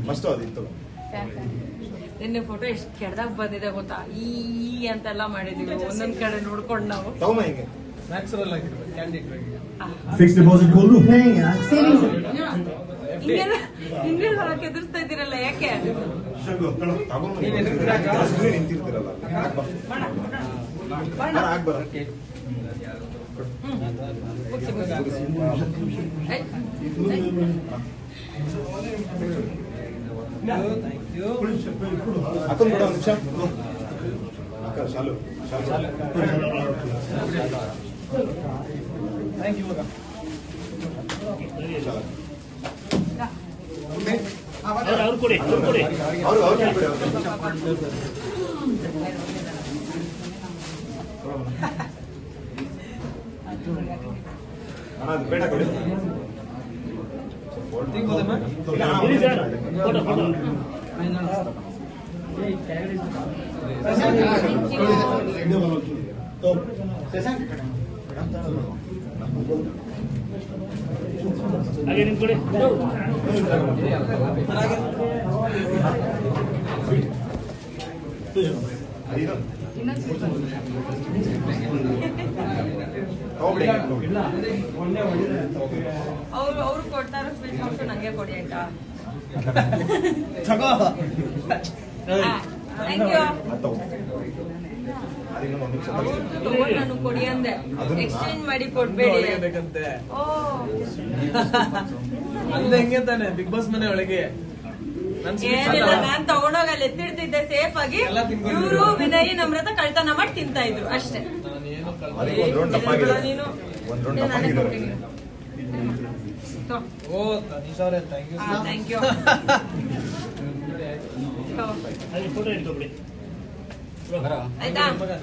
First ಅದಿತ್ತು ನಿನ್ನೆ photo ಎಷ್ಟು ಕೆಡ್ದಾಗ ಬಂದಿದೆ ಗೊತ್ತಾ, ಈ ಅಂತೆಲ್ಲ ಮಾಡಿದೀವಿ ಒಂದೊಂದ್ ಕಡೆ ನೋಡ್ಕೊಂಡು ನಾವು. ಫಿಕ್ಸ್ ಡಿಪಾಸಿಟ್ ಕೊಂಡು ಹಿಂಗೆಲ್ಲ ಎದುರಿಸ್ತಾ ಇದ್ದೀರಲ್ಲ, ಯಾಕೆ? ನಿಂತಿರ್ತೀರಲ್ಲ ಅಕ್ಕನ್ ಕೂಡ ಒಂದು ನಿಮಿಷ ಅಕ್ಕ ಶಾಲು ಥ್ಯಾಂಕ್ ಯು ಅವ್ರು ಕೊಡಿ ಅದು ಬೇಡ ಕೊಡಿ ಹಾಗೆ ನಿಂತ್ಕೊಡಿ. ಅವ್ರು ಕೊಡ್ತಾರ ಸ್ವೀಟ್ ಬಾಕ್ಸ್ ನಂಗೆ ಕೊಡಿ ಅಂತ. Thank you. ನಾನು ಕೊಡಿ ಅಂದೆ, ಎಕ್ಸ್ಚೇಂಜ್ ಮಾಡಿ ಕೊಡ್ಬೇಡಿ. ಓ ಹೆಂಗೆ ತಾನೆ ಬಿಗ್ ಬಾಸ್ ಮನೆ ಒಳಗೆ ಏನಿಲ್ಲ, ನಾನ್ ತಗೊಂಡೋಗಿ ಎತ್ತಿಡ್ತಿದ್ದೆ ಸೇಫ್ ಆಗಿ. ಇವರು ವಿನಯ್ ನಮ್ರತ ಕಳ್ತನ ಮಾಡಿ ತಿಂತಾ ಇದ್ರು ಅಷ್ಟೇ. ನೀನು ನಾನೇ ಕೊಡ್ತೀನಿ. ಓ ತನೀಶ್ ಅವರೇ ಥ್ಯಾಂಕ್ ಯು. Thank you. ಆಯ್ತಾ ಫೋಟೋ